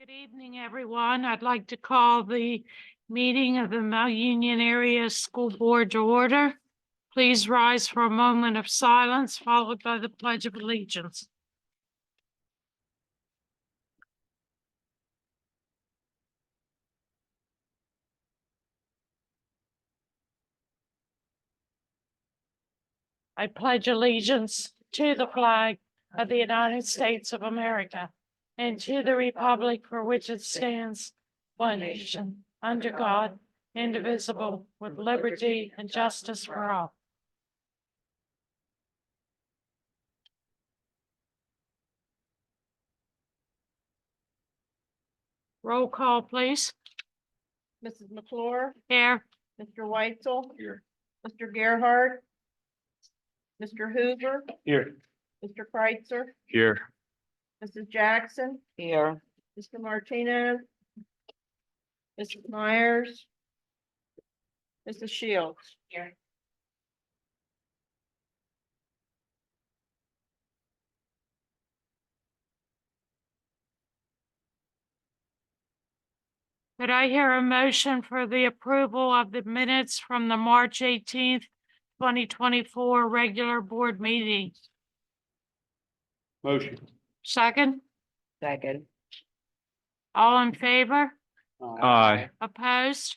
Good evening, everyone. I'd like to call the meeting of the Mount Union Area School Board to order. Please rise for a moment of silence, followed by the Pledge of Allegiance. I pledge allegiance to the flag of the United States of America and to the republic for which it stands, one nation, under God, indivisible, with liberty and justice for all. Roll call, please. Mrs. McClure, Here. Mr. Weitzel, Here. Mr. Gerhard, Mr. Hoover, Here. Mr. Kreitzer, Here. Mrs. Jackson, Here. Mr. Martinez, Mrs. Myers, Mrs. Shields. Here. Could I hear a motion for the approval of the minutes from the March 18th, 2024 regular board meeting? Motion. Second, Second. all in favor? Aye. Opposed?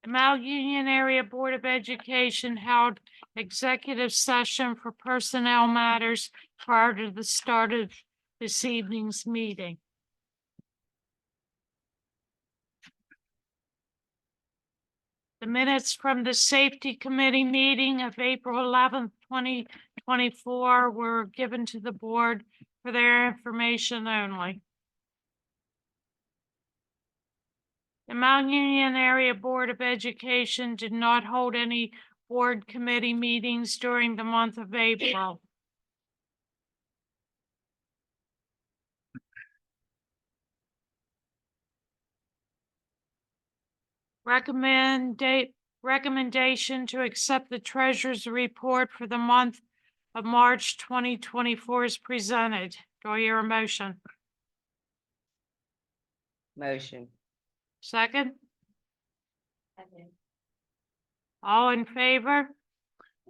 The Mount Union Area Board of Education held executive session for personnel matters prior to the start of this evening's meeting. The minutes from the Safety Committee meeting of April 11th, 2024 were given to the board for their information only. The Mount Union Area Board of Education did not hold any board committee meetings during the month of April. Recommendation to accept the treasurer's report for the month of March 2024 is presented. Do I hear a motion? Motion. Second? All in favor?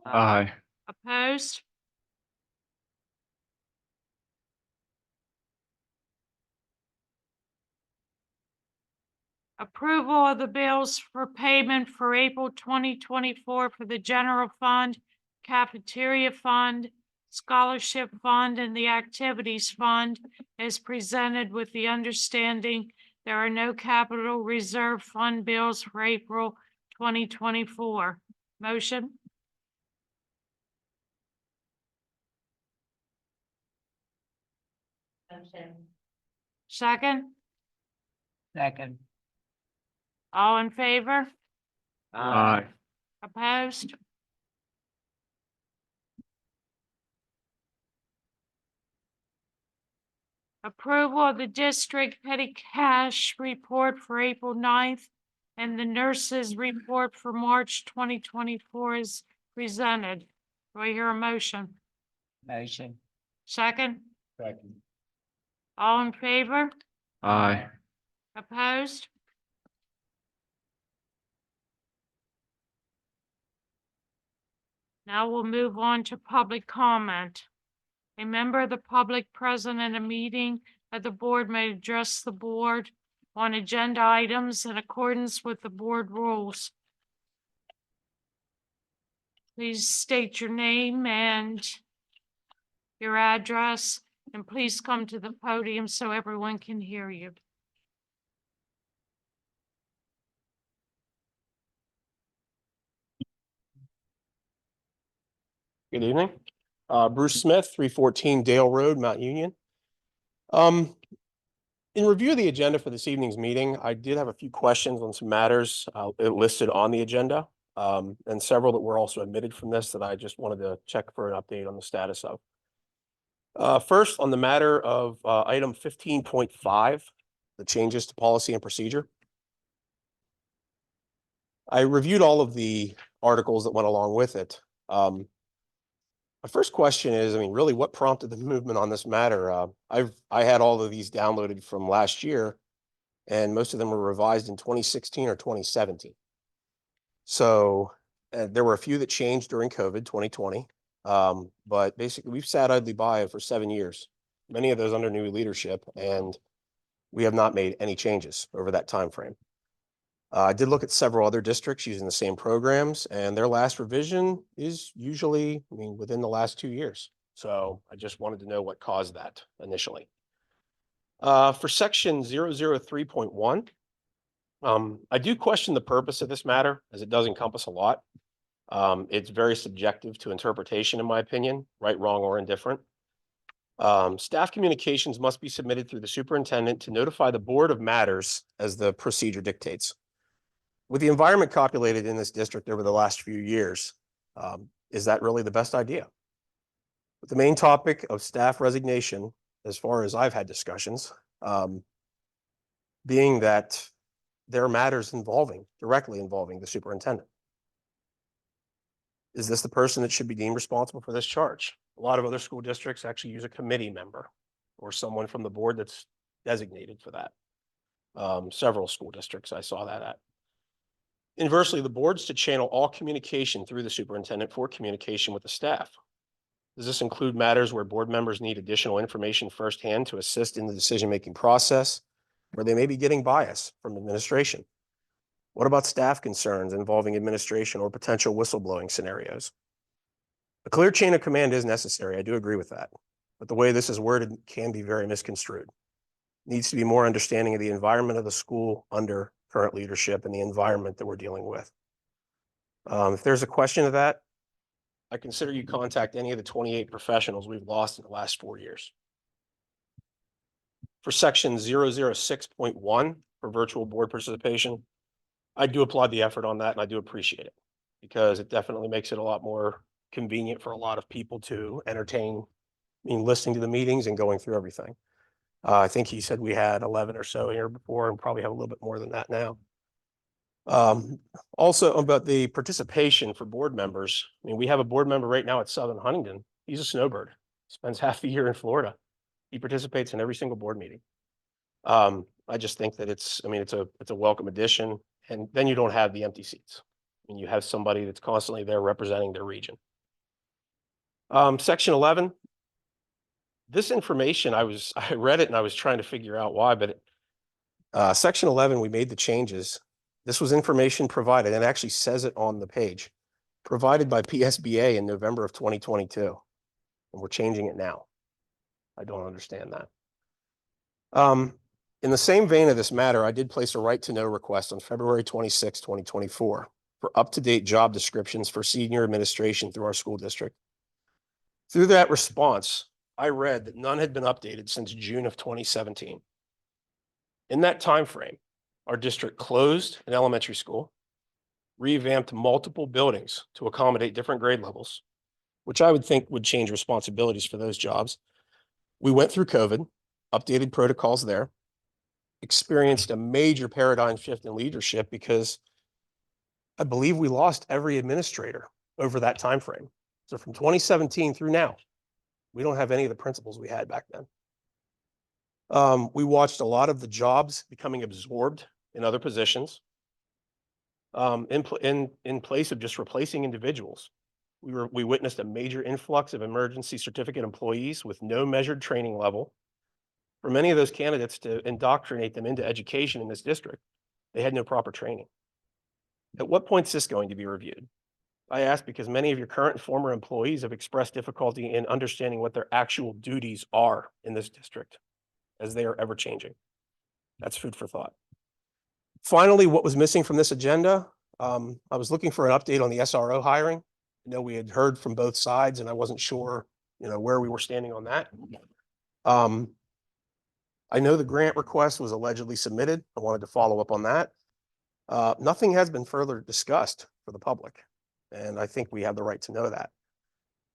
Aye. Opposed? Approval of the bills for payment for April 2024 for the general fund, cafeteria fund, scholarship fund, and the activities fund is presented with the understanding there are no capital reserve fund bills for April 2024. Motion? Second? Second. All in favor? Aye. Opposed? Approval of the district petty cash report for April 9th and the nurses report for March 2024 is presented. Do I hear a motion? Motion. Second? Second. All in favor? Aye. Opposed? Now we'll move on to public comment. A member of the public present in a meeting of the board may address the board on agenda items in accordance with the board rules. Please state your name and your address, and please come to the podium so everyone can hear you. Good evening. Bruce Smith, 314 Dale Road, Mount Union. In review of the agenda for this evening's meeting, I did have a few questions on some matters listed on the agenda, and several that were also omitted from this that I just wanted to check for an update on the status of. First, on the matter of item 15.5, the changes to policy and procedure. I reviewed all of the articles that went along with it. My first question is, I mean, really what prompted the movement on this matter? I had all of these downloaded from last year and most of them were revised in 2016 or 2017. So there were a few that changed during COVID 2020. But basically we've sat idly by for 7 years, many of those under new leadership, and we have not made any changes over that time frame. I did look at several other districts using the same programs, and their last revision is usually, I mean, within the last 2 years. So I just wanted to know what caused that initially. For section 003.1, I do question the purpose of this matter, as it does encompass a lot. It's very subjective to interpretation, in my opinion, right, wrong, or indifferent. Staff communications must be submitted through the superintendent to notify the board of matters as the procedure dictates. With the environment populated in this district over the last few years, is that really the best idea? But the main topic of staff resignation, as far as I've had discussions, being that there are matters directly involving the superintendent. Is this the person that should be deemed responsible for this charge? A lot of other school districts actually use a committee member or someone from the board that's designated for that. Several school districts I saw that at. Inversely, the board's to channel all communication through the superintendent for communication with the staff. Does this include matters where board members need additional information firsthand to assist in the decision-making process, where they may be getting bias from administration? What about staff concerns involving administration or potential whistleblowing scenarios? A clear chain of command is necessary. I do agree with that. But the way this is worded can be very misconstrued. Needs to be more understanding of the environment of the school under current leadership and the environment that we're dealing with. If there's a question of that, I consider you contact any of the 28 professionals we've lost in the last 4 years. For section 006.1 for virtual board participation, I do applaud the effort on that, and I do appreciate it because it definitely makes it a lot more convenient for a lot of people to entertain, listening to the meetings and going through everything. I think he said we had 11 or so here before and probably have a little bit more than that now. Also about the participation for board members. I mean, we have a board member right now at Southern Huntingdon. He's a snowbird, spends half the year in Florida. He participates in every single board meeting. I just think that it's a welcome addition, and then you don't have the empty seats. I mean, you have somebody that's constantly there representing their region. Section 11. This information, I read it and I was trying to figure out why, but section 11, we made the changes. This was information provided, and it actually says it on the page, provided by PSBA in November of 2022, and we're changing it now. I don't understand that. In the same vein of this matter, I did place a right to know request on February 26, 2024 for up-to-date job descriptions for senior administration through our school district. Through that response, I read that none had been updated since June of 2017. In that time frame, our district closed an elementary school, revamped multiple buildings to accommodate different grade levels, which I would think would change responsibilities for those jobs. We went through COVID, updated protocols there, experienced a major paradigm shift in leadership because I believe we lost every administrator over that time frame. So from 2017 through now, we don't have any of the principals we had back then. We watched a lot of the jobs becoming absorbed in other positions. In place of just replacing individuals, we witnessed a major influx of emergency certificate employees with no measured training level. For many of those candidates to indoctrinate them into education in this district, they had no proper training. At what point is this going to be reviewed? I ask because many of your current and former employees have expressed difficulty in understanding what their actual duties are in this district, as they are ever changing. That's food for thought. Finally, what was missing from this agenda? I was looking for an update on the SRO hiring. I know we had heard from both sides, and I wasn't sure, where we were standing on that. I know the grant request was allegedly submitted. I wanted to follow up on that. Nothing has been further discussed for the public, and I think we have the right to know that.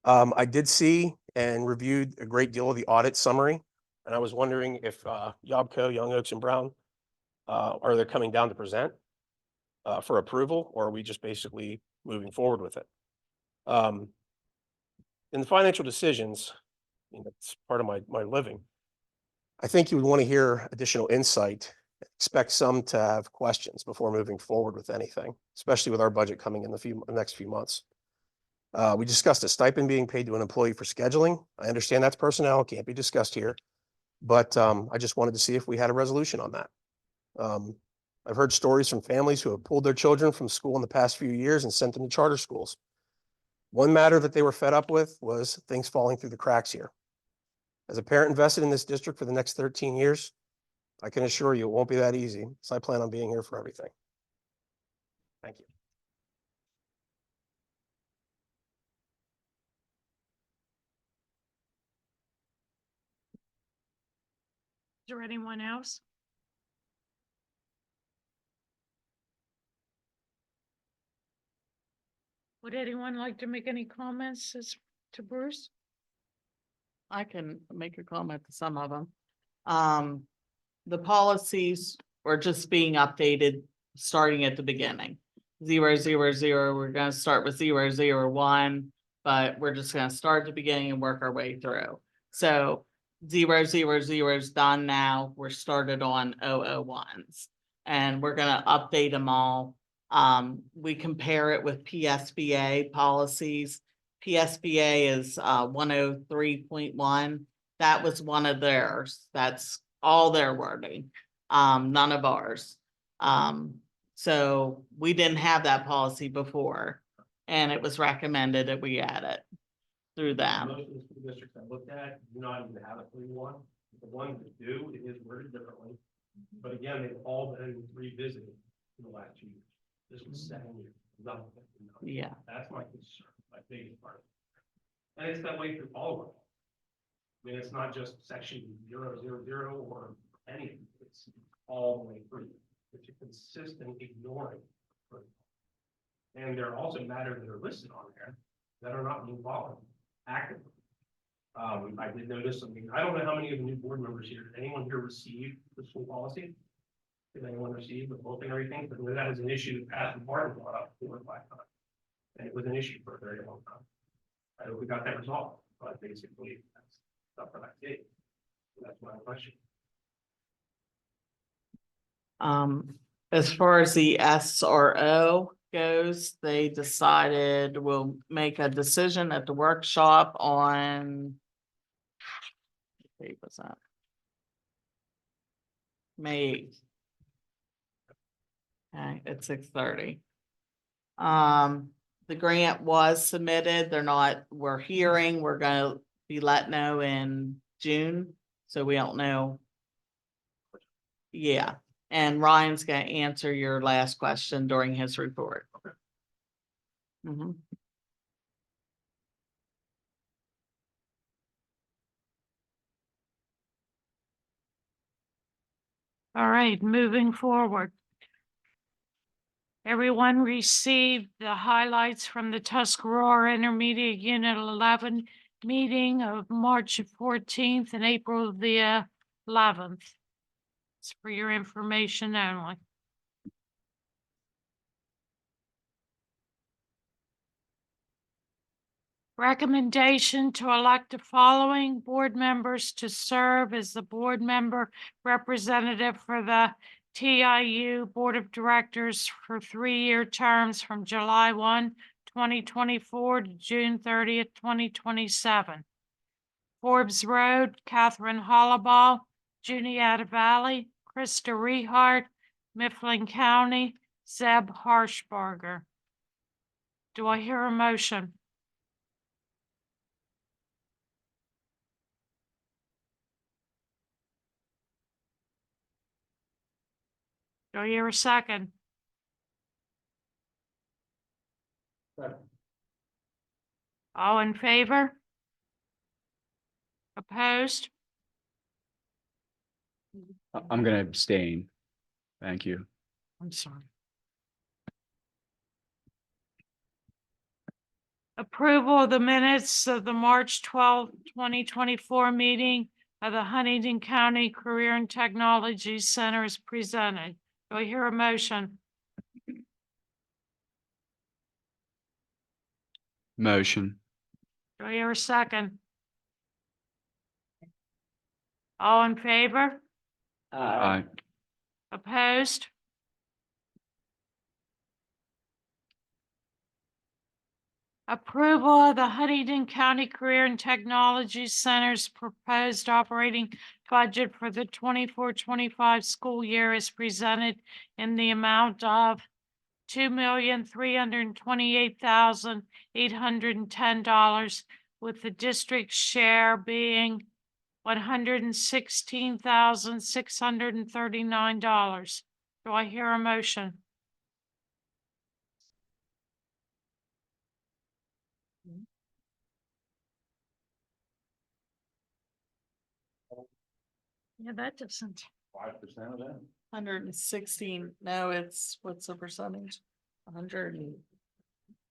I did see and reviewed a great deal of the audit summary, and I was wondering if Yobco, Young Oaks, and Brown, are they coming down to present for approval, or are we just basically moving forward with it? in the financial decisions, it's part of my living. I think you would want to hear additional insight. Expect some to have questions before moving forward with anything, especially with our budget coming in the next few months. We discussed a stipend being paid to an employee for scheduling. I understand that's personnel, can't be discussed here. But I just wanted to see if we had a resolution on that. I've heard stories from families who have pulled their children from school in the past few years and sent them to charter schools. One matter that they were fed up with was things falling through the cracks here. As a parent invested in this district for the next 13 years, I can assure you it won't be that easy, so I plan on being here for everything. Thank you. Is there anyone else? Would anyone like to make any comments to Bruce? I can make a comment to some of them. The policies are just being updated, starting at the beginning. 000, we're gonna start with 001, but we're just gonna start at the beginning and work our way through. So 000 is done now. We're started on 001s. And we're gonna update them all. We compare it with PSBA policies. PSBA is 103.1. That was one of theirs. That's all their wording. None of ours. So we didn't have that policy before, and it was recommended that we add it through them. Most of the school districts I looked at do not even have a 3-1. The ones that do, it is worded differently. But again, they've all been revisited in the last 2 years. This was 7 years. Nothing. Yeah. That's my concern, my biggest part. And it's that way through all of them. I mean, it's not just section 000 or anything. It's all the way through. It's a consistent ignoring. And there are also matters that are listed on there that are not being followed actively. I did notice something. I don't know how many of the new board members here, did anyone here receive the school policy? Did anyone receive the book and everything? But that was an issue that Pat and Martin brought up 4 or 5 times. And it was an issue for a very long time. I hope we got that resolved, but basically that's stuff that I did. So that's my question. As far as the SRO goes, they decided we'll make a decision at the workshop on. What date was that? May 8th. Okay, at 6:30. The grant was submitted. We're hearing, we're gonna be let know in June, so we don't know. Yeah, and Ryan's gonna answer your last question during his report. Mhm. All right, moving forward. Everyone received the highlights from the Tuscarora Intermediate Unit 11 meeting of March 14th and April the 11th. It's for your information only. Recommendation to elect the following board members to serve as the board member representative for the TIU Board of Directors for 3-year terms from July 1, 2024 to June 30th, 2027. Forbes Road, Catherine Hollaball, Juniata Valley, Krista Rehart, Mifflin County, Zeb Harshbarger. Do I hear a motion? Do I hear a second? All in favor? Opposed? I'm gonna abstain. Thank you. I'm sorry. Approval of the minutes of the March 12th, 2024 meeting of the Huntington County Career and Technology Center is presented. Do I hear a motion? Motion. Do I hear a second? All in favor? Aye. Opposed? Approval of the Huntington County Career and Technology Center's proposed operating budget for the 24-25 school year is presented in the amount of $2,328,810, with the district share being $116,639. Do I hear a motion? Yeah, that doesn't. 5% of that? 116, no, it's, what's the percentage? 100 and,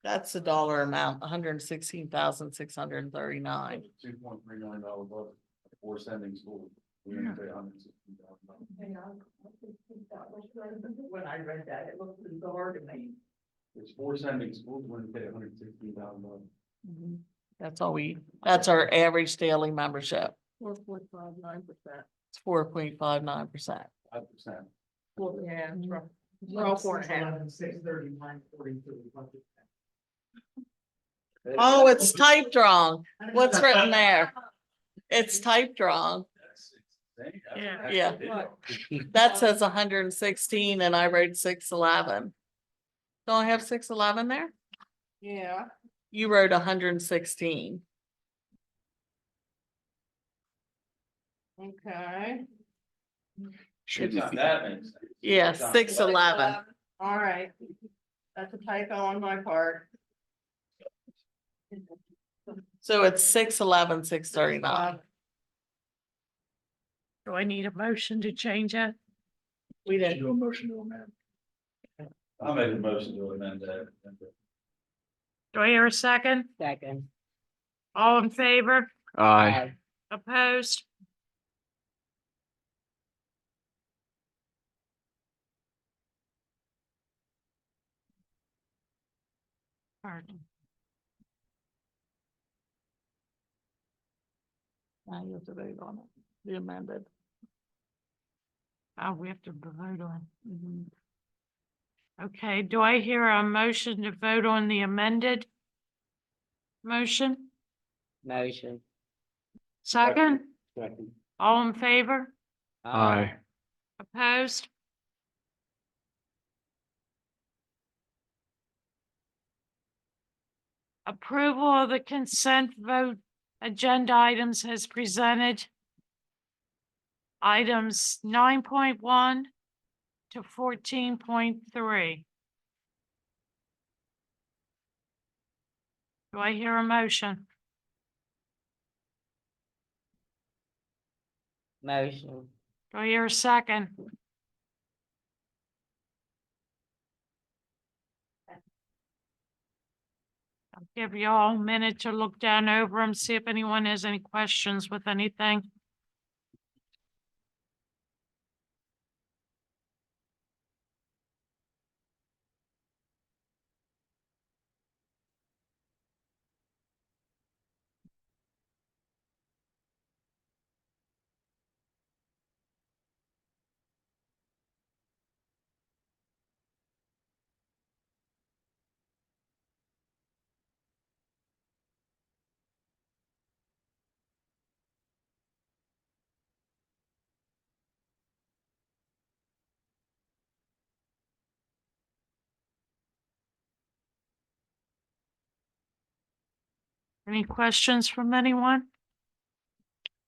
that's the dollar amount, 116,639. $2.3 million budget for sending schools. We only pay $116,000. When I read that, it looked bizarre to me. It's for sending schools, we're gonna pay $116,000. That's all that's our average daily membership. 4.59%. It's 4.59%. 5%. Yeah, it's rough. We're all 4.5. Oh, it's typed wrong. What's written there? It's typed wrong. Yeah. Yeah. That says 116 and I wrote 611. Don't I have 611 there? Yeah. You wrote 116. Okay. It's not that makes sense. Yeah, 611. All right. That's a typo on my part. So it's 611, 639. Do I need a motion to change it? We didn't. Do a motion to amend. I'll make a motion to amend that. Do I hear a second? Second. All in favor? Aye. Opposed? Pardon. Now you have to vote on it. The amended. Oh, we have to vote on. Okay, do I hear a motion to vote on the amended motion? Motion. Second? Second. All in favor? Aye. Opposed? Approval of the consent vote agenda items as presented. Items 9.1 to 14.3. Do I hear a motion? Motion. Do I hear a second? I'll give you all a minute to look down over them, see if anyone has any questions with anything. Any questions from anyone?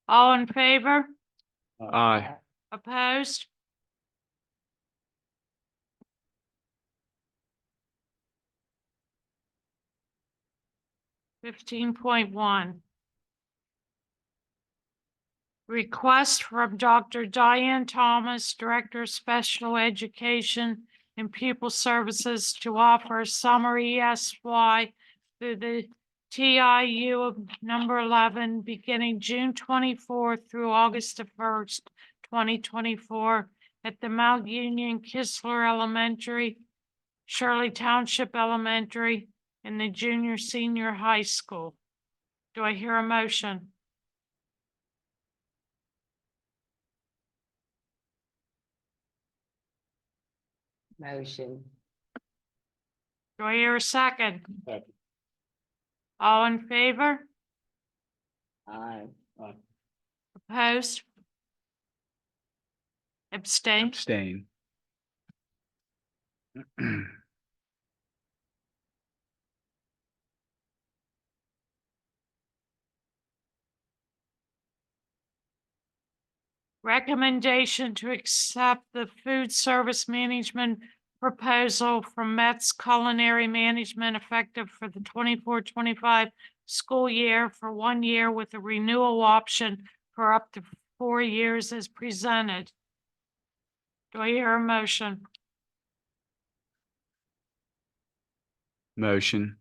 All in favor? Aye. Opposed? $15.1. Request from Dr. Diane Thomas, Director of Special Education and Pupil Services, to offer a summer ESY through the TIU of number 11, beginning June 24th through August 1st, 2024, at the Mount Union Kistler Elementary, Shirley Township Elementary, and the junior senior high school. Do I hear a motion? Motion. Do I hear a second? Second. All in favor? Aye. Opposed? Abstain? Abstain. Recommendation to accept the food service management proposal from Met's Culinary Management effective for the 24-25 school year for 1 year with a renewal option for up to 4 years as presented. Do I hear a motion? Motion.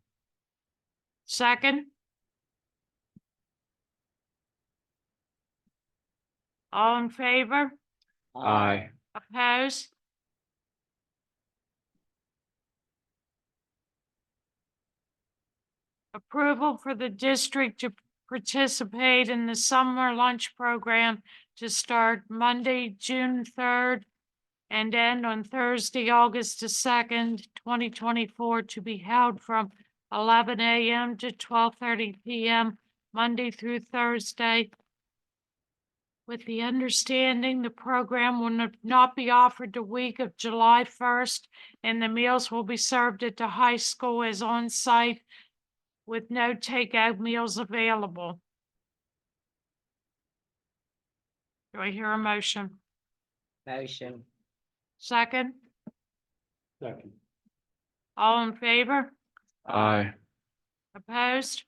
Second? All in favor? Aye. Opposed? Approval for the district to participate in the summer lunch program to start Monday, June 3rd and end on Thursday, August the 2nd, 2024, to be held from 11 a.m. to 12:30 p.m., Monday through Thursday, with the understanding the program will not be offered the week of July 1st, and the meals will be served at the high school as on-site with no takeout meals available. Do I hear a motion? Motion. Second? Second. All in favor? Aye. Opposed?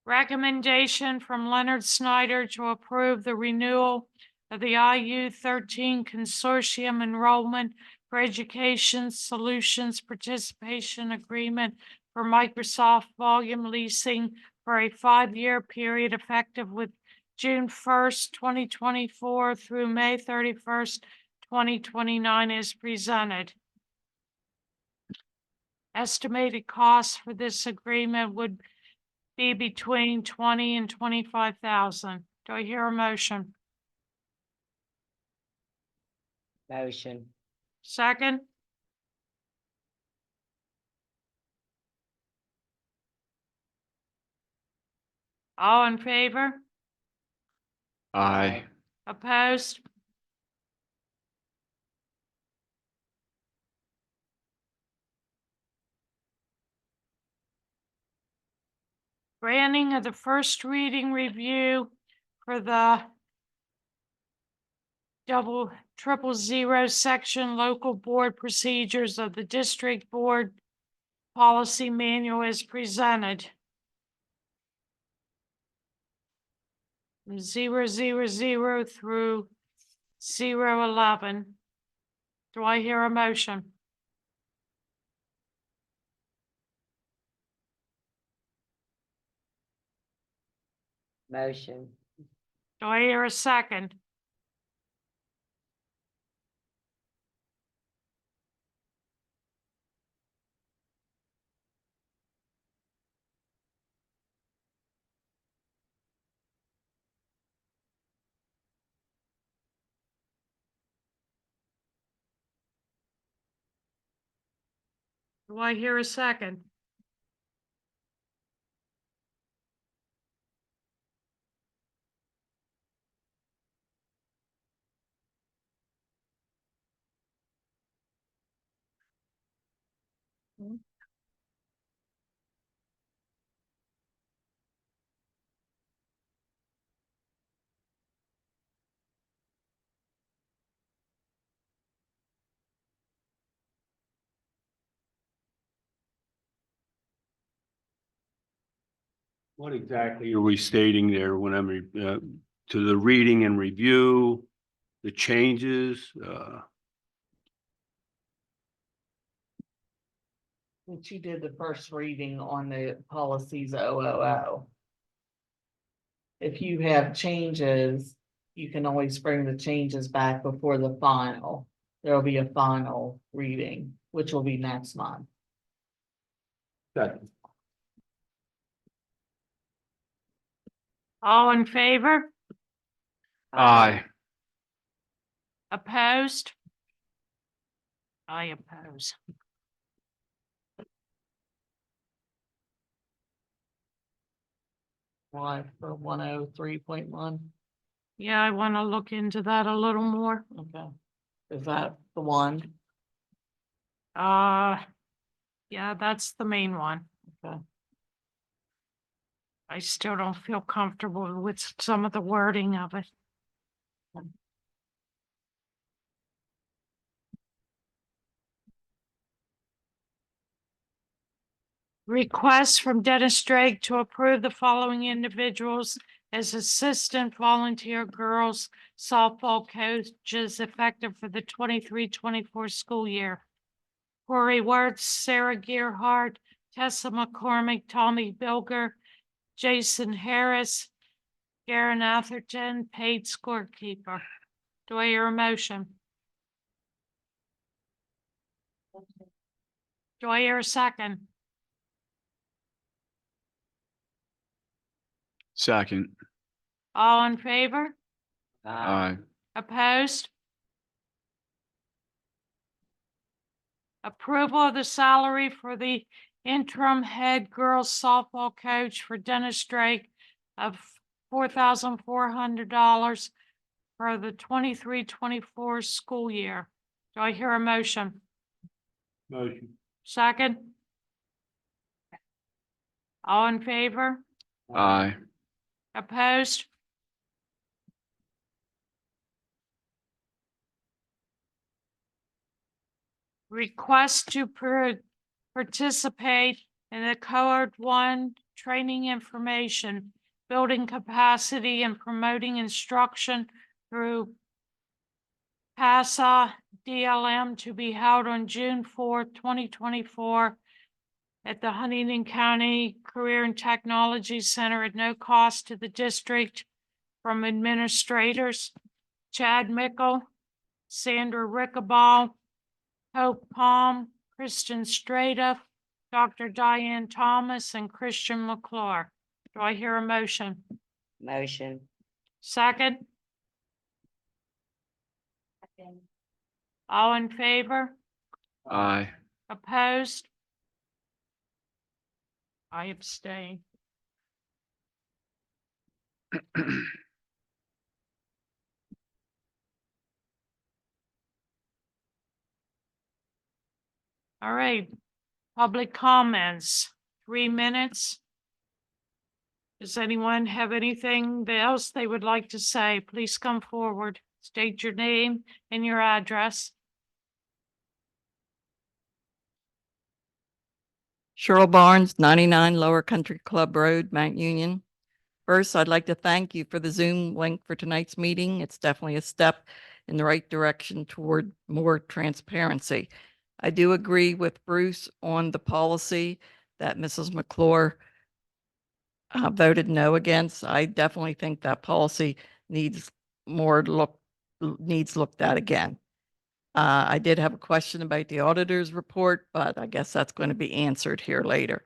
Recommendation from Leonard Snyder to approve the renewal of the IU-13 Consortium Enrollment for Education Solutions Participation Agreement for Microsoft Volume Leasing for a 5-year period effective with June 1st, 2024 through May 31st, 2029 as presented. Estimated costs for this agreement would be between 20 and 25,000. Do I hear a motion? Motion. Second? All in favor? Aye. Opposed? Granting of the first reading review for the 0000 section local board procedures of the district board policy manual as presented. 000 through 011. Do I hear a motion? Motion. Do I hear a second? Do I hear a second? What exactly are we stating there when I'm, to the reading and review, the changes, Which you did the first reading on the policies 000. If you have changes, you can always bring the changes back before the final. There'll be a final reading, which will be next month. Second. All in favor? Aye. Opposed? I oppose. Why for 103.1? Yeah, I want to look into that a little more. Okay. Is that the one? Yeah, that's the main one. Okay. I still don't feel comfortable with some of the wording of it. Request from Dennis Drake to approve the following individuals as assistant volunteer girls softball coaches effective for the 23-24 school year. Corey Wertz, Sarah Gearhart, Tessa McCormick, Tommy Bilger, Jason Harris, Garen Atherton, paid scorekeeper. Do I hear a motion? Do I hear a second? Second. All in favor? Aye. Opposed? Approval of the salary for the interim head girls softball coach for Dennis Drake of $4,400 for the 23-24 school year. Do I hear a motion? Motion. Second? All in favor? Aye. Opposed? Request to participate in the Cohort 1 training information, building capacity and promoting instruction through PASA DLM to be held on June 4th, 2024 at the Huntington County Career and Technology Center at no cost to the district, from administrators Chad Mickle, Sandra Rickaball, Hope Palm, Kristen Strata, Dr. Diane Thomas, and Christian McClure. Do I hear a motion? Motion. Second? All in favor? Aye. Opposed? I abstain. All right, public comments, 3 minutes. Does anyone have anything else they would like to say? Please come forward, state your name and your address. Cheryl Barnes, 99 Lower Country Club Road, Mount Union. First, I'd like to thank you for the Zoom link for tonight's meeting. It's definitely a step in the right direction toward more transparency. I do agree with Bruce on the policy that Mrs. McClure voted no against. I definitely think that policy needs looked at again. I did have a question about the auditor's report, but I guess that's going to be answered here later.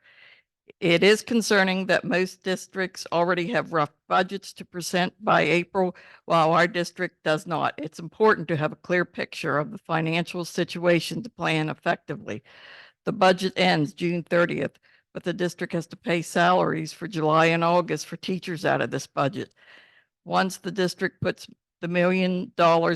It is concerning that most districts already have rough budgets to present by April, while our district does not. It's important to have a clear picture of the financial situation to plan effectively. The budget ends June 30th, but the district has to pay salaries for July and August for teachers out of this budget. Once the district puts the $1 million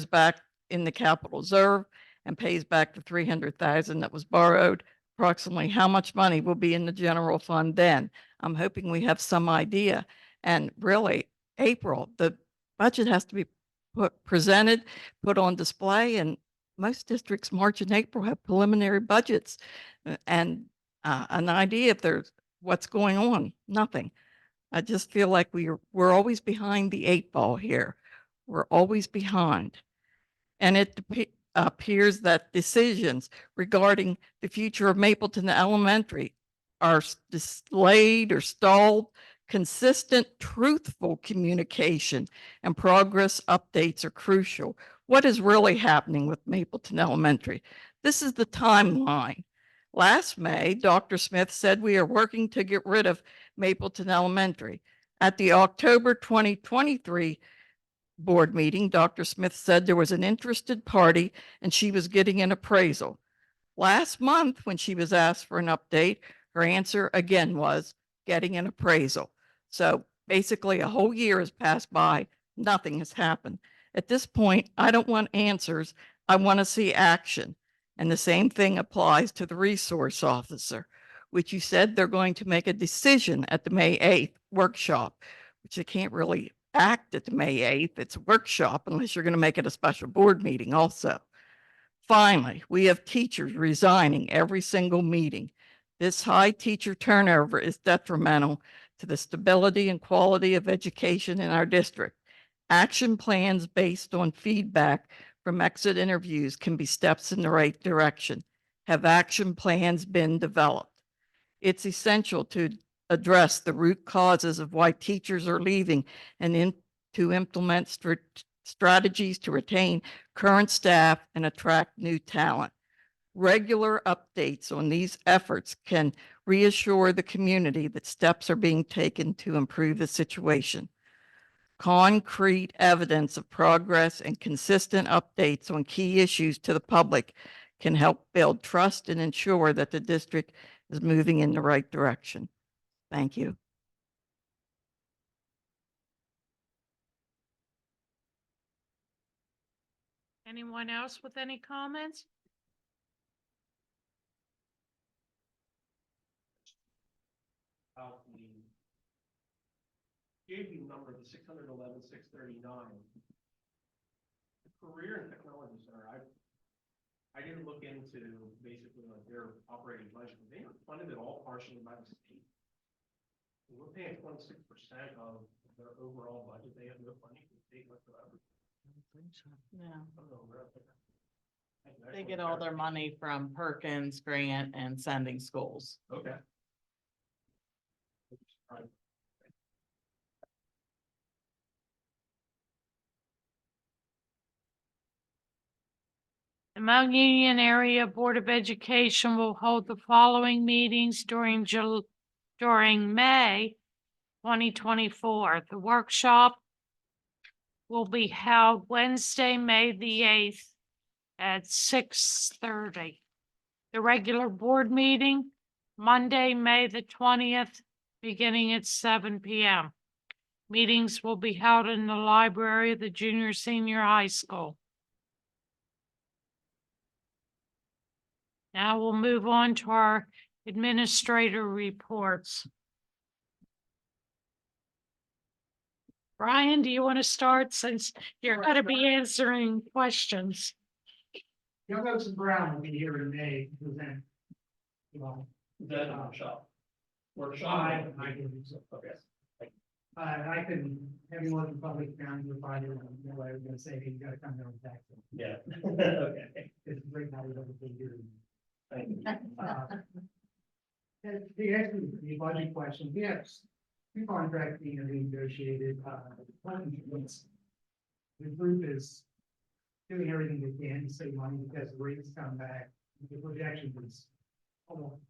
back in the capital reserve and pays back the $300,000 that was borrowed, approximately how much money will be in the general fund then? I'm hoping we have some idea. And really, April, the budget has to be presented, put on display, and most districts, March and April, have preliminary budgets and an idea if there's what's going on. Nothing. I just feel like we're always behind the 8 ball here. We're always behind. And it appears that decisions regarding the future of Mapleton Elementary are delayed or stalled. Consistent, truthful communication and progress updates are crucial. What is really happening with Mapleton Elementary? This is the timeline. Last May, Dr. Smith said we are working to get rid of Mapleton Elementary. At the October 2023 board meeting, Dr. Smith said there was an interested party and she was getting an appraisal. Last month, when she was asked for an update, her answer again was getting an appraisal. So basically a whole year has passed by, nothing has happened. At this point, I don't want answers. I want to see action. And the same thing applies to the resource officer, which you said they're going to make a decision at the May 8th workshop, which they can't really act at the May 8th. It's a workshop unless you're going to make it a special board meeting also. Finally, we have teachers resigning every single meeting. This high teacher turnover is detrimental to the stability and quality of education in our district. Action plans based on feedback from exit interviews can be steps in the right direction. Have action plans been developed? It's essential to address the root causes of why teachers are leaving and to implement strategies to retain current staff and attract new talent. Regular updates on these efforts can reassure the community that steps are being taken to improve the situation. Concrete evidence of progress and consistent updates on key issues to the public can help build trust and ensure that the district is moving in the right direction. Thank you. Anyone else with any comments? About the gave you number, the 611, 639. The Career and Technology Center, I didn't look into basically like their operating budget. They are funded it all partially by the state. We're paying 26% of their overall budget. They have no funding from the state whatsoever. Yeah. I don't know where. They get all their money from Perkins Grant and Sending Schools. Okay. The Mount Union Area Board of Education will hold the following meetings during May 2024. The workshop will be held Wednesday, May the 8th at 6:30. The regular board meeting, Monday, May the 20th, beginning at 7 p.m. Meetings will be held in the library of the junior senior high school. Now we'll move on to our administrator reports. Brian, do you want to start since you're going to be answering questions? Young Oaks and Brown will be here in May to present. The workshop. I can do so. Okay. I can have you look in public county, you'll find it, I was gonna say, hey, you gotta come down and tax it. Yeah. Okay. It's a great night, everything here. Thank you. The actually, the budget question, we have two contracts being renegotiated, the group is doing everything they can to save money because the rates come back, the projection is almost.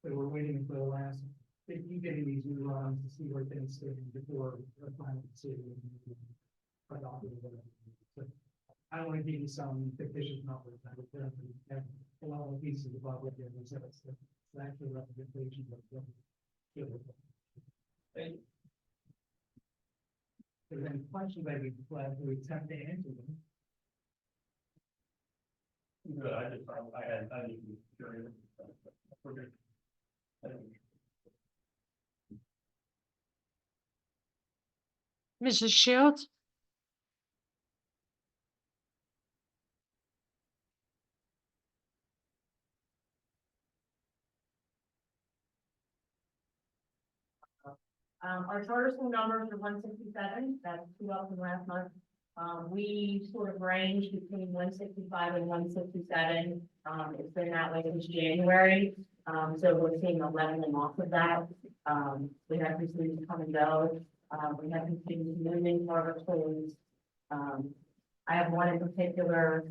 So we're waiting until the last, they keep getting these new runs to see where things stand before the final decision. So I don't want to give you some fictitious numbers, I would definitely have a lot of pieces of budget there, so it's actually representation of what. Thank you. If there's any questions, I'd be glad to attempt to answer them. Good, I need to be curious. We're good. Thank you. Mrs. Shields? Our charter school numbers are 167, that's 2 up from last month. We sort of range between 165 and 167. It's been that way since January. So we're seeing a leveling off of that. We have some students come and go. We have some students moving to our schools. I have one in particular,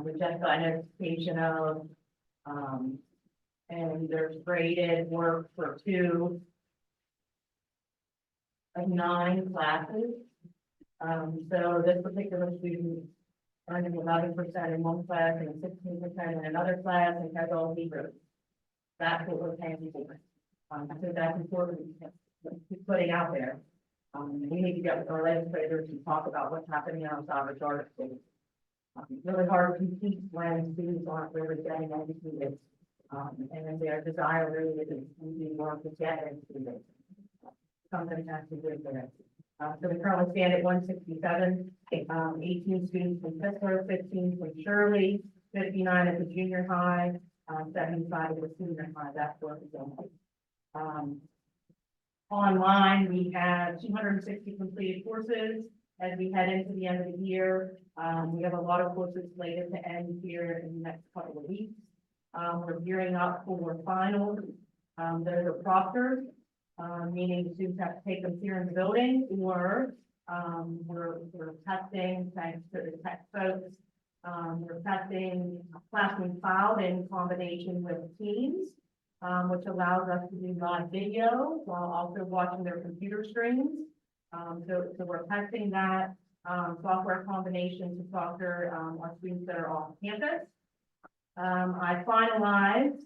we just got a notification of, and there's graded work for 2 of 9 classes. So this particular student earning 11% in one class and 16% in another class and has all B groups. That's what we're paying for. So that's important to keep putting out there. We need to get with our legislators and talk about what's happening in our Salvatore state. It's really hard to compete when students aren't really getting educated. And their desire really is to be more to get educated. Something has to do with it. So we currently stand at 167, 18 students from Fisker, 15 from Shirley, 59 at the junior high, 75 at the senior high. That's where we're going. Online, we have 260 completed courses as we head into the end of the year. We have a lot of courses slated to end here in the next couple of weeks. We're gearing up for finals. There's a proctor, meaning students have to take them here in the building, or we're testing, thanks to the tech folks. We're testing classroom cloud in combination with Teams, which allows us to do live video while also watching their computer screens. So we're testing that software combination to proctor our students that are off campus. I finalized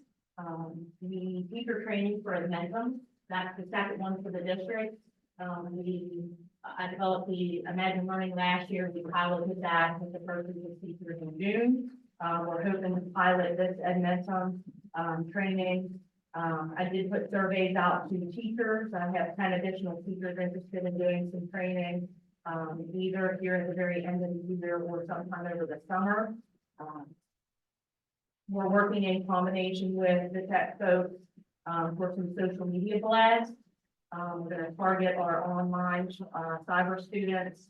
the teacher training for Admentum. That's the second one for the district. I developed the Imagine Learning last year. We piloted that with the first group of teachers in June. We're hoping to pilot this Admentum training. I did put surveys out to teachers. I have 10 additional teachers interested in doing some training, either here at the very end of the year or sometime over the summer. We're working in combination with the tech folks for some social media blasts. We're going to target our online cyber students.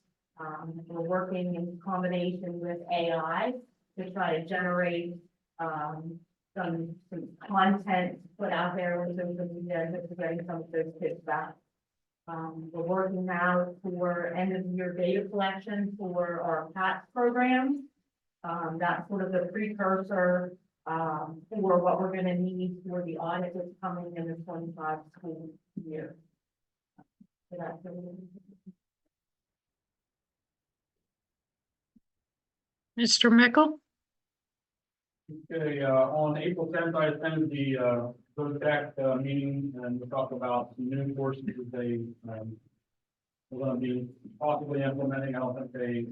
We're working in combination with AI to try to generate some content to put out there with social media just to getting some of those kids back. We're working now for end of year data collection for our PATS program. That's sort of the precursor for what we're going to need for the audit that's coming in the 25 school year. So that's Mr. Mickle? Okay, on April 10th, I attended the VOTAC meeting, and we talked about some new courses that they we're going to be possibly implementing. I don't think they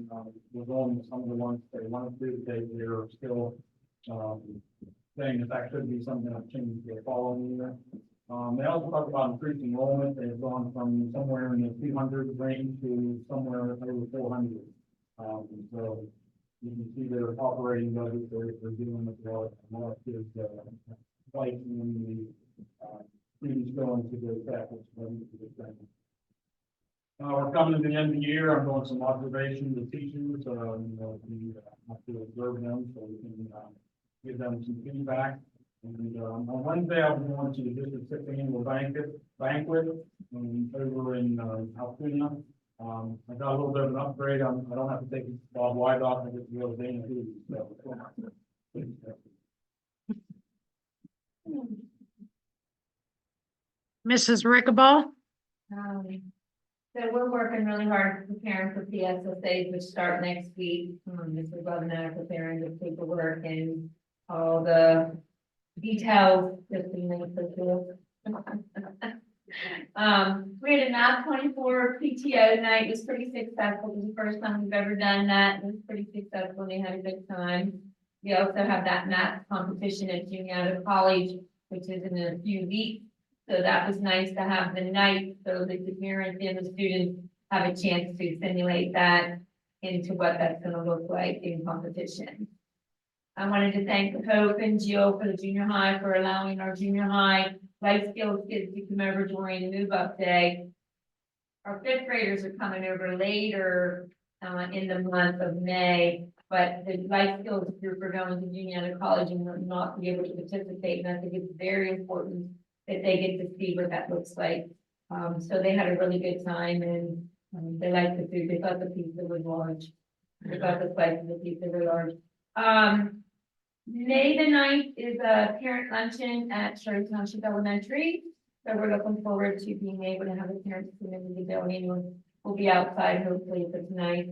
were going with some of the ones they wanted to. They're still saying that could be something that changes the following year. They also talked about increased enrollment. They've gone from somewhere in the 200 range to somewhere over 400. So you can see their operating budget they're dealing with what is like in the students going to the tech, which we're coming to the end of the year. I'm doing some observations with teachers. We have to observe them so we can give them some feedback. And on Wednesday, I'll be going to the district 6th annual banquet over in Altoona. I got a little bit of an upgrade. I don't have to take Bob White off. I get to go to Dana too. Mrs. Rickaball? So we're working really hard preparing for PSSAs, which start next week. Mr. Governor preparing the paperwork and all the details. Just being so cool. We had a Math 24 PTO night. It was pretty successful. It was the first time we've ever done that. It was pretty successful. They had a good time. We also have that math competition at Juniata College, which is in a few weeks. So that was nice to have the night so that the parents and the students have a chance to simulate that into what that's going to look like in competition. I wanted to thank the Pope and Jill for the junior high for allowing our junior high life skills kids to come over during the move up day. Our 5th graders are coming over later in the month of May, but the life skills group are going to Juniata College and will not be able to participate. And I think it's very important that they get to see what that looks like. So they had a really good time and they liked the food. They thought the pizza was large. They thought the slices of pizza were large. May the 9th is a parent luncheon at Sherry Township Elementary. So we're looking forward to being able to have the parents come in and donate. We'll be outside hopefully for tonight.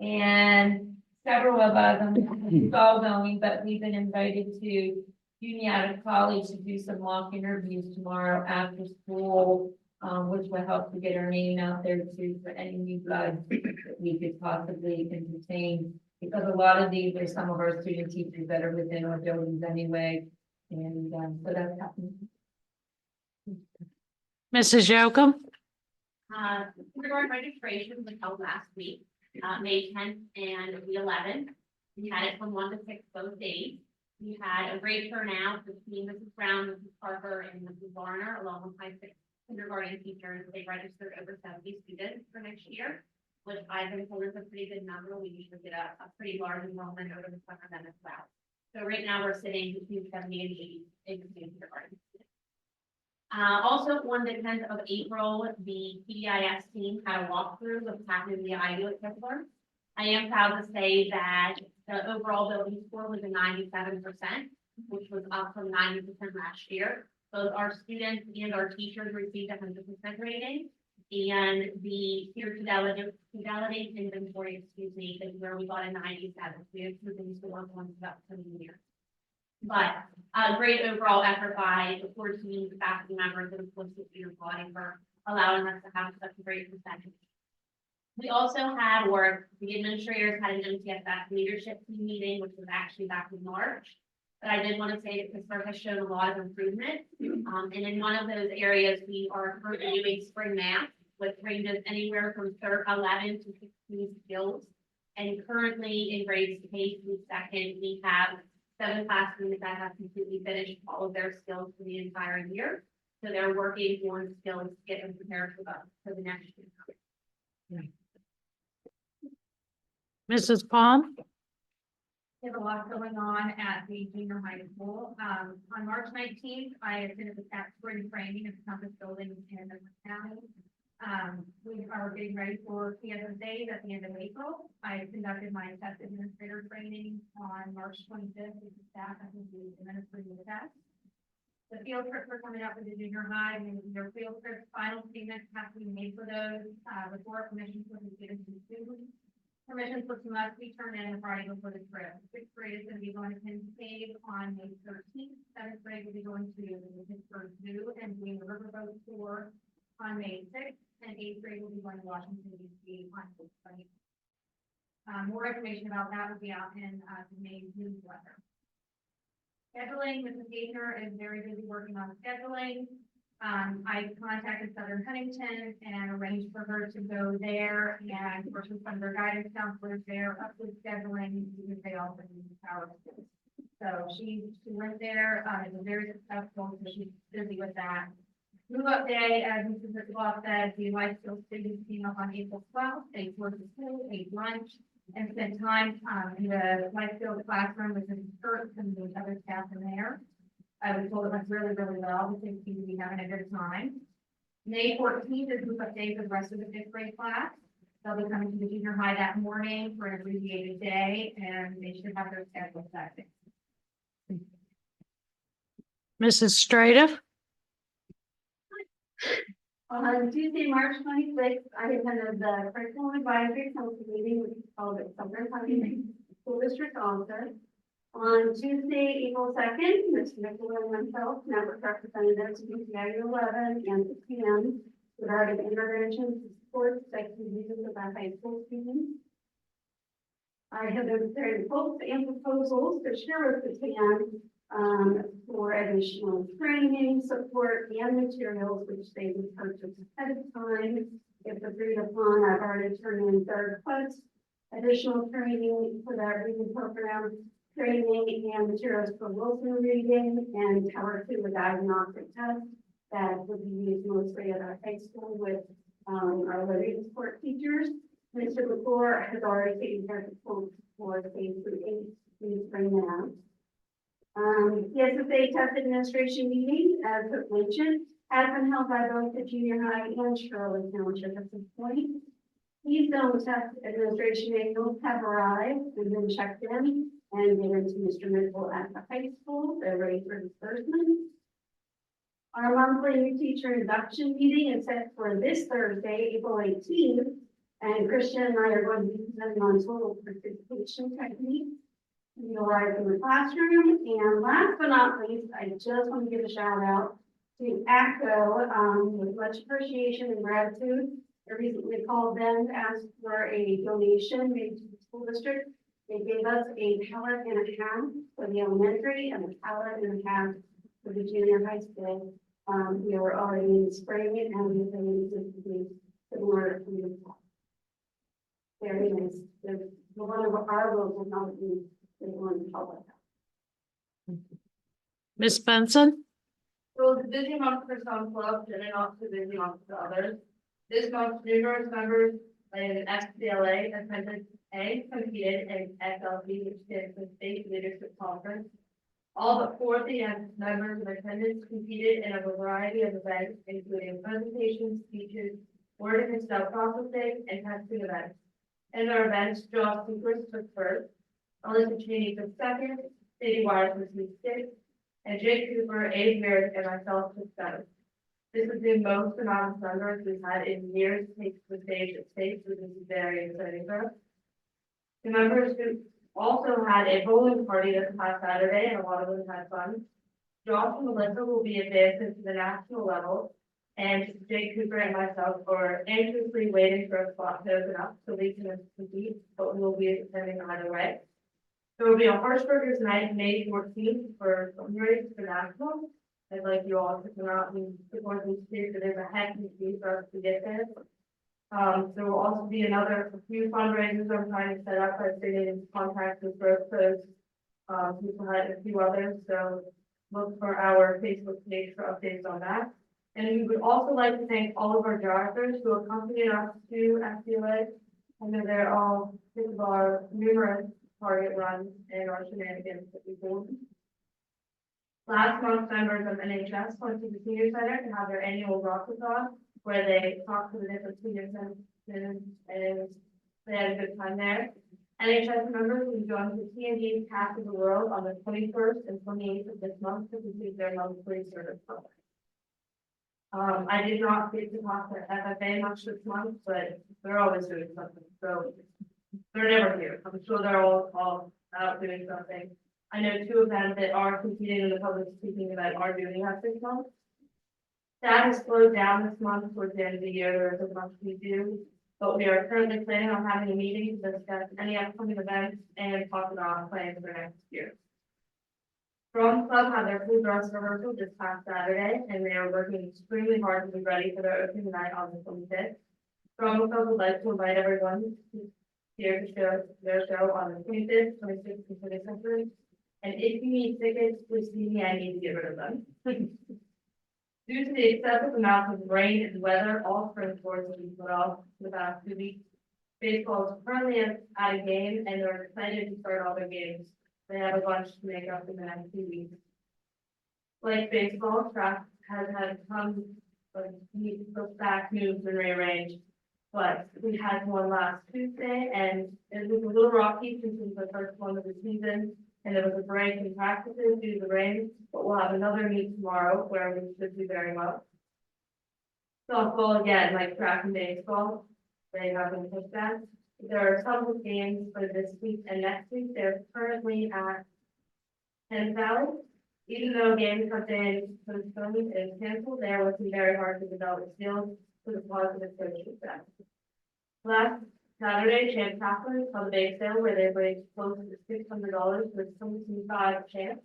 And several of us, it's all going, but we've been invited to Uniata College to do some mock interviews tomorrow after school, which will help to get our name out there too for any new blood that we could possibly entertain. Because a lot of these are some of our student teachers that are within our buildings anyway. And so that's happening. Mrs. Yocum? Kindergarten registration was held last week, May 10th and the 11th. We had it from 1 to 6 both days. We had a great turnout between Mrs. Brown, Mrs. Parker, and Mrs. Varner, along with my 6 kindergarten teachers. They registered over 70 students for next year, which I've been told is a pretty good number. We usually get a pretty large enrollment over the summer then as well. So right now we're sitting between 70 and 80 in kindergarten. Also on the 10th of April, the PDIS team had a walkthrough of what's happening in the IU at Kessler. I am proud to say that the overall building score was a 97%, which was up from 90% last year. Both our students and our teachers received 100% rating. And the tier fidelity inventory, excuse me, is where we got a 97. We have two things to work on about 10 years. But a great overall effort by the 14 faculty members and of course the student body for allowing us to have such a great percentage. We also had work, the administrators had an MTSS leadership team meeting, which was actually back in March. But I did want to say that Pittsburgh has shown a lot of improvement. And in one of those areas, we are currently doing spring math, which ranges anywhere from 11 to 16 skills. And currently in grades K through 2nd, we have 7 classrooms that have completely finished all of their skills for the entire year. So they're working on skills to get them prepared for the next year. Mrs. Pond? There's a lot going on at the junior high school. On March 19th, I attended the spring training at the campus building in the county. We are getting ready for PSSAs at the end of April. I conducted my test administrator training on March 25th with the staff. I think we administered the test. The field trips are coming up with the junior high, and their field trips, final payments have to be made for those before permission for the students and students. Permission slips must be turned in Friday before the trip. 6th grade is going to be going to Penn State on May 13th. 7th grade will be going to the Pittsburgh Zoo and doing the riverboat tour on May 6th. And 8th grade will be going to Washington, D.C. on May 20th. More information about that will be out in the May newsletter. Scheduling, Mrs. Gaither is very busy working on scheduling. I contacted Southern Huntington and arranged for her to go there and work with some of their guidance counselors there up with scheduling because they also need power skills. So she went there, it was very successful, so she's busy with that. Move up day, as Mrs. Rittenhouse said, the life skills students came up on April 12th. They toured the school, ate lunch, and spent time in the life skills classroom with Mrs. Kurtz and the other staff in there. I was told it went really, really well. The kids seem to be having a good time. May 14th is move up day for the rest of the 5th grade class. They'll be coming to the junior high that morning for an abbreviated day, and they should have their schedule that day. Mrs. Strata? On Tuesday, March 26th, I attended the Curriculum Advisory Council meeting, which is called the Southern Huntington School District Office. On Tuesday, April 2nd, Mr. Nicola and myself met with representatives from PTIU 11 and 6 p.m. regarding interventions to support sexual users of our high school students. I have been preparing quotes and proposals to share with the TAN for additional training, support, and materials which they can purchase ahead of time. If agreed upon, I've already turned in their requests, additional training for that reading program, training and materials for Wilson reading and Power 2 with diagnostic test that would be used mostly at our high school with our reading support teachers. Mr. McClure has already taken care of the quotes for K through 8. Please bring that out. The SSA test administration meeting, as mentioned, has been held by both the junior high and Shirley Township at this point. These zone test administration manuals have arrived and been checked in. and given to Mr. Mitchell at the high school. They're ready for disbursement. Our monthly new teacher induction meeting is set for this Thursday, April 18th. And Christian and I are going to be presenting on total participation techniques. You arrive in the classroom, and last but not least, I just want to give a shout out to ACCO, with much appreciation and gratitude. I recently called them to ask for a donation made to the school district. They gave us a pallet and a half for the elementary and a pallet and a half for the junior high school. We were already in spring and we've been to be similar to the very nice. The one of our local will not be the one public. Ms. Benson? So the busy month for some clubs and not so busy month for others. This month, numerous members in XCLA attended and competed in XLC, which stands for State Leadership Conference. All but 40 members of attendance competed in a variety of events, including presentations, speeches, word and style processing, and testing events. In our events, Josh Cooper took first, Alyssa Cheney took second, Sadie Wires received sixth, and Jake Cooper, Abe Merrick, and myself took seventh. This is the most amount of members we've had in years take the stage at state, so this is very exciting for us. The members who also had a bowling party this past Saturday, and a lot of them had fun. Josh and Melissa will be advancing to the national level, and Jake Cooper and myself are anxiously waiting for a spot to open up so we can compete, but we will be attending either way. There will be a Harshburgers night, May 14th for fundraising for national. I'd like you all to come out and support these kids, so there's a hectic fee for us to get there. There will also be a few fundraisers I'm trying to set up. I've been in contact with both those. People had a few others, so look for our Facebook page for updates on that. And we would also like to thank all of our drivers who accompanied us to FCLA. I know they're all part of our numerous target runs and our shenanigans that we do. Last month, members of NHS went to the senior center to have their annual rock-a-thon, where they talked to the different senior citizens and they had a good time there. NHS members will join the T&D Path of the World on the 21st and 28th of this month to complete their monthly service program. I did not get to talk to FFA much this month, but they're always doing something, so they're never here. I'm sure they're all out doing something. I know two of them that are competing in the public speaking event are doing that this month. That has slowed down this month towards the end of the year. There is a bunch we do, but we are currently planning on having a meeting to discuss any upcoming events and talk about plans for next year. Drone Club had their full dress rehearsal this past Saturday, and they are working extremely hard to be ready for their opening night on the 25th. Drone Club would like to invite everyone here to show their show on the 25th, 26th, and 27th. And if you need tickets, please see me, I need to get rid of them. Due to the excessive amounts of rain and weather, all spring sports have been put off for the past 2 weeks. Baseball is currently at a game, and they're excited to start all their games. They have a bunch to make up in the next 2 weeks. Like baseball, track has had tons of back moves and rearranged. But we had one last Tuesday, and it was a little rocky since it was the first one of the season. And there was a break in practices due to the rain, but we'll have another meet tomorrow where we should do very well. Softball again, like track and baseball, they haven't pushed that. There are some games for this week and next week. They're currently at Penn Valley. Even though games have been postponed and canceled, they are working very hard to develop skills for the positive social effect. Last Saturday, Champ Catholic held a bake sale where they raised close to $600 with 75 champs.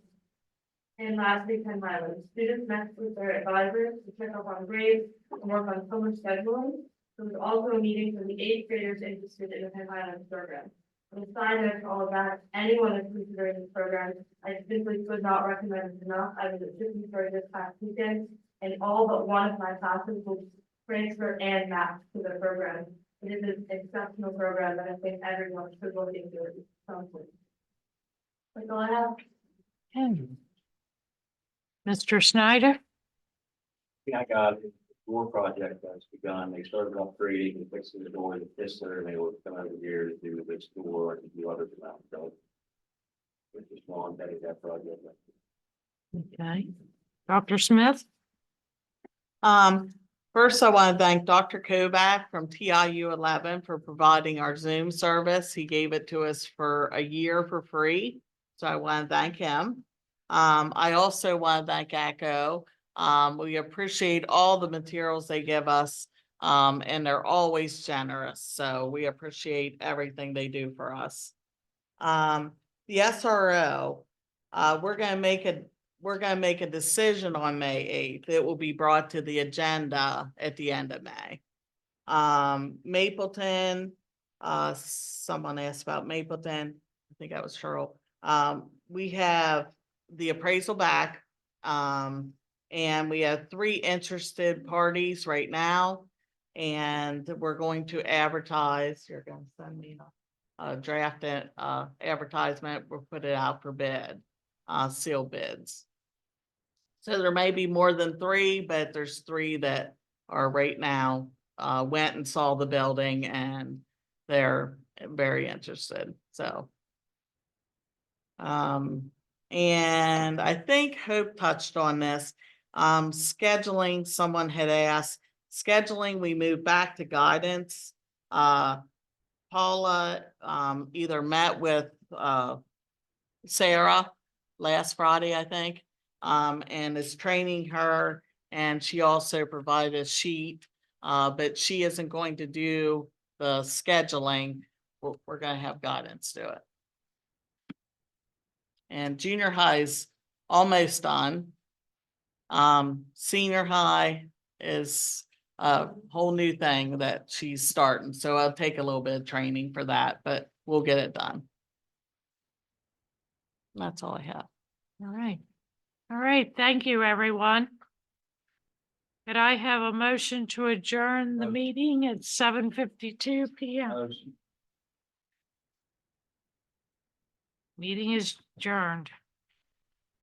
And lastly, Penn Highlands. Students met with their advisors to check up on grades and work on summer scheduling. There was also a meeting for the 8th graders interested in the Penn Highlands program. And a side note to all of that, anyone is considering this program, I simply could not recommend it enough. I was at Tiffany for this past weekend, and all but one of my classes will transfer and match to the program. It is an exceptional program that I think everyone should look into at some point. That's all I have. Mr. Snyder? I got the door project that's begun. They started upgrading and fixing the door in the Pistler, and they will come over here to do this door and do other development. Which is long, that is that project. Okay. Dr. Smith? First I want to thank Dr. Kovac from TIU 11 for providing our Zoom service. He gave it to us for a year for free. So I want to thank him. I also want to thank Echo. We appreciate all the materials they give us. And they're always generous. So we appreciate everything they do for us. The SRO, we're gonna make a decision on May 8th. It will be brought to the agenda at the end of May. Mapleton, someone asked about Mapleton. I think that was Cheryl. We have the appraisal back. And we have 3 interested parties right now. And we're going to advertise, you're gonna send me a draft advertisement, we'll put it out for bid, sealed bids. So there may be more than 3, but there's 3 that are right now, went and saw the building and they're very interested, so. And I think Hope touched on this, scheduling, someone had asked, scheduling, we moved back to guidance. Paula, either met with, Sarah last Friday, I think, and is training her, and she also provided a sheet, but she isn't going to do the scheduling. We're gonna have guidance do it. And junior high's almost done. Senior high is a whole new thing that she's starting, so I'll take a little bit of training for that, but we'll get it done. That's all I have. All right. All right, thank you, everyone. Could I have a motion to adjourn the meeting at 7:52 PM? Meeting is adjourned.